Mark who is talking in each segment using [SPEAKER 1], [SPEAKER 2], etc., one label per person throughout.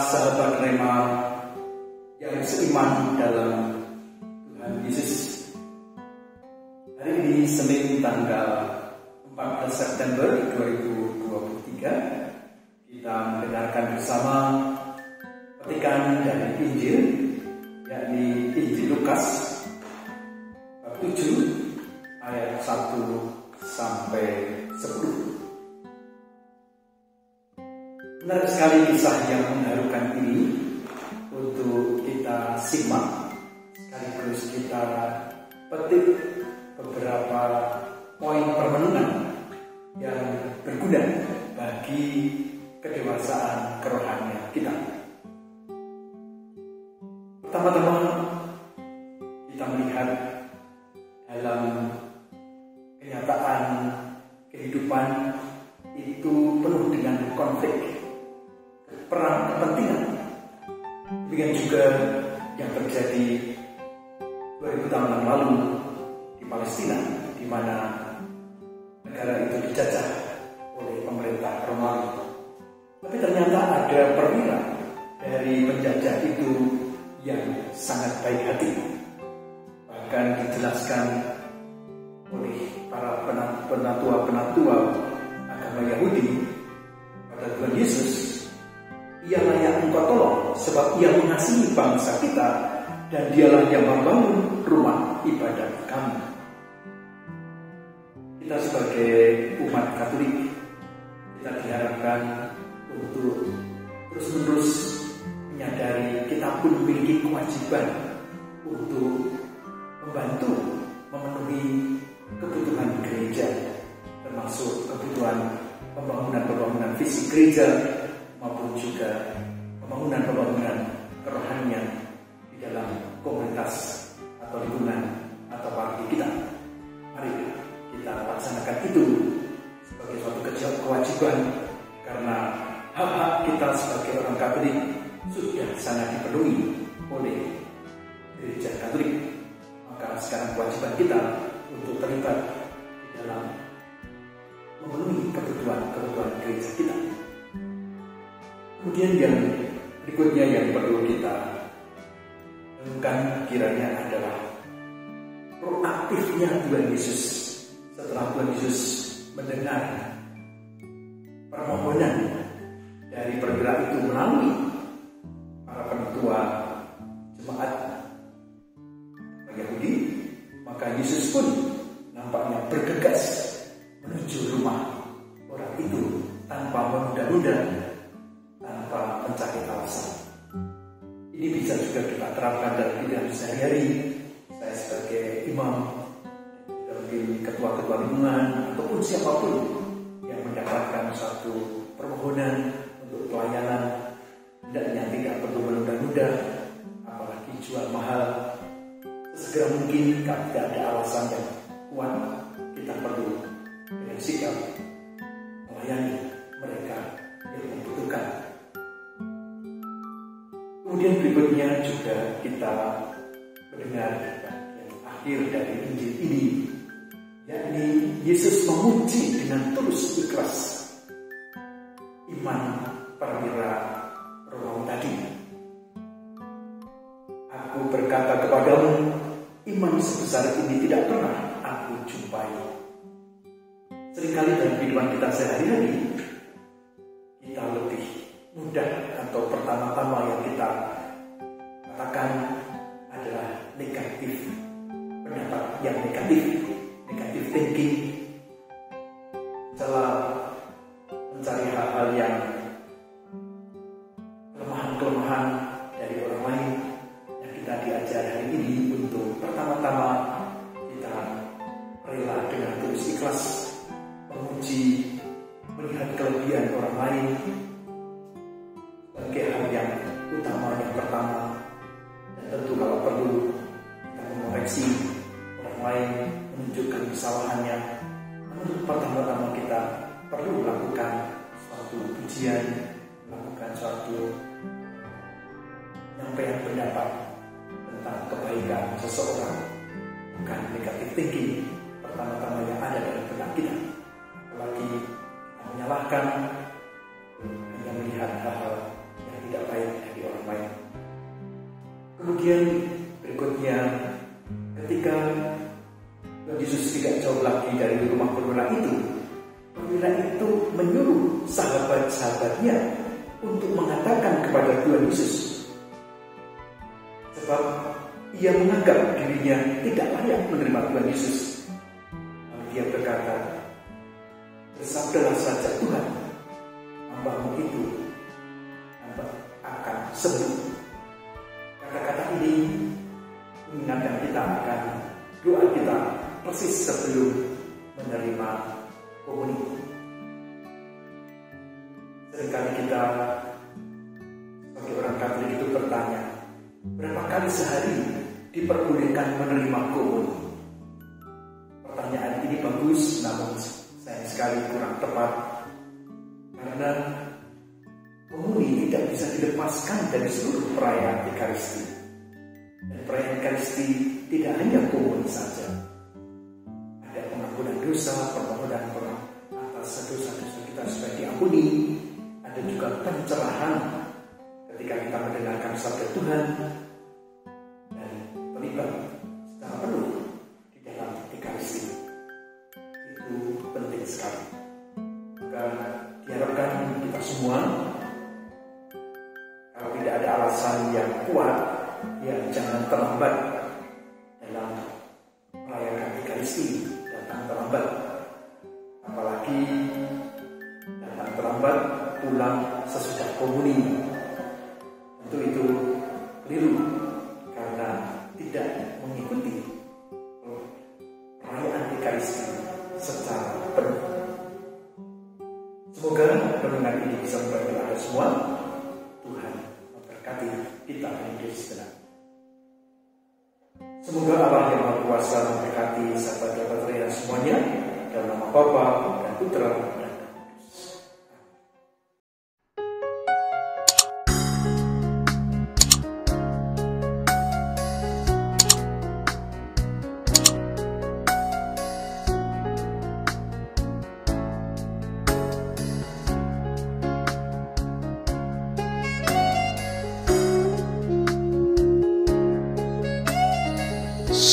[SPEAKER 1] sahabat Rema yang seiman dalam Tuhan Yesus. Hari ini Senin tanggal 14 September 2023 kita mendengarkan bersama petikan dari Injil, yakni Injil Lukas bab 7 ayat 1 sampai 10. Menarik sekali kisah yang mengharukan ini untuk kita simak, sekaligus kita petik beberapa poin permenungan yang berguna bagi kedewasaan kerohanian kita. Pertama-tama kita melihat dalam kenyataan kehidupan itu penuh dengan konflik, perang kepentingan. Demikian juga yang terjadi 2000 tahun yang lalu di Palestina, di mana negara itu dijajah oleh pemerintah Romawi. Tapi ternyata ada perwira dari penjajah itu yang sangat baik hati. Bahkan dijelaskan oleh para penatua-penatua agama Yahudi pada Tuhan Yesus, ia layak engkau tolong sebab ia mengasihi bangsa kita dan dialah yang membangun rumah ibadat kami. Kita sebagai umat Katolik, kita diharapkan untuk terus-menerus menyadari kita pun memiliki kewajiban untuk membantu memenuhi kebutuhan gereja, termasuk kebutuhan pembangunan fisik gereja maupun juga pembangunan kerohanian di dalam komunitas atau lingkungan atau parti kita. Mari kita laksanakan itu sebagai suatu kewajiban, karena hak-hak kita sebagai orang Katolik sudah sangat dipenuhi oleh gereja Katolik. Maka sekarang kewajiban kita untuk terlibat di dalam memenuhi kebutuhan gereja kita. Kemudian yang berikutnya yang perlu kita renungkan kiranya adalah proaktifnya Tuhan Yesus. Setelah Tuhan Yesus mendengar permohonan dari perwira itu melalui para penatua jemaat Yahudi, maka Yesus pun nampaknya bergegas menuju rumah orang itu tanpa menunda-nunda, tanpa mencari alasan. Ini bisa juga kita terapkan dalam kehidupan sehari-hari. Saya sebagai imam, mungkin ketua-ketua lingkungan ataupun siapapun yang mendapatkan suatu permohonan untuk pelayanan, hendaknya tidak perlu menunda-nunda, apalagi jual mahal. Segera mungkin kalau tidak ada alasan yang kuat, kita perlu dengan sikap melayani mereka yang membutuhkan. Kemudian berikutnya juga kita mendengar bagian akhir dari Injil ini, yakni Yesus memuji dengan tulus ikhlas iman perwira Romawi tadi. Aku berkata kepadamu, iman sebesar ini tidak pernah aku jumpai. Seringkali dalam kehidupan kita sehari-hari, kita lebih mudah atau pertama-tama yang kita katakan adalah negatif, pendapat yang negatif thinking, setelah mencari hal-hal yang kelemahan-kelemahan dari orang lain. Kita diajar hari ini untuk pertama-tama kita rela dengan tulus ikhlas memuji, melihat kelebihan orang lain sebagai hal yang utama, yang pertama. Dan tentu kalau perlu kita mengoreksi orang lain, menunjukkan kesalahannya. Namun pertama-tama kita perlu melakukan suatu pujian, melakukan suatu penyampaian pendapat tentang kebaikan seseorang, bukan negatif thinking pertama-tama yang ada dalam benak kita. Apalagi kita menyalahkan, hanya melihat hal-hal yang tidak baik Kemudian berikutnya, ketika Tuhan Yesus tidak jauh lagi dari rumah perwira itu menyuruh sahabat-sahabatnya untuk mengatakan kepada Tuhan Yesus, sebab ia menganggap dirinya tidak layak menerima Tuhan Yesus. Lalu dia berkata, "Bersabdalah saja Tuhan, hamba-Mu itu akan sembuh." Kata-kata ini mengingatkan kita akan doa kita persis sebelum menerima komuni. Seringkali kita sebagai orang Katolik itu bertanya, berapa kali sehari diperbolehkan menerima komuni? Pertanyaan ini bagus, namun sayang sekali kurang tepat, karena komuni tidak bisa dilepaskan dari seluruh perayaan Ekaristi. Dan perayaan Ekaristi tidak hanya komuni saja. Ada pengampunan dosa, permohonan atas dosa-dosa kita supaya diampuni. Ada juga pencerahan ketika kita mendengarkan sabda Tuhan dan terlibat secara penuh di dalam Ekaristi. Itu penting sekali. Maka diharapkan kita semua, kalau tidak ada alasan yang kuat, ya jangan terlambat dalam merayakan Ekaristi. Datang terlambat, apalagi datang terlambat pulang sesudah komuni. Tentu itu keliru karena tidak mengikuti perayaan Ekaristi secara penuh. Semoga renungan ini bisa membantu Anda semua. Tuhan memberkati kita di sejenak. Semoga Allah yang Maha Kuasa memberkati sahabat-sahabat Raya semuanya, dalam nama Bapa dan Putra dan Roh Kudus.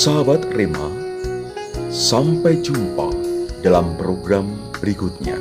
[SPEAKER 2] Sahabat Rema, sampai jumpa dalam program berikutnya.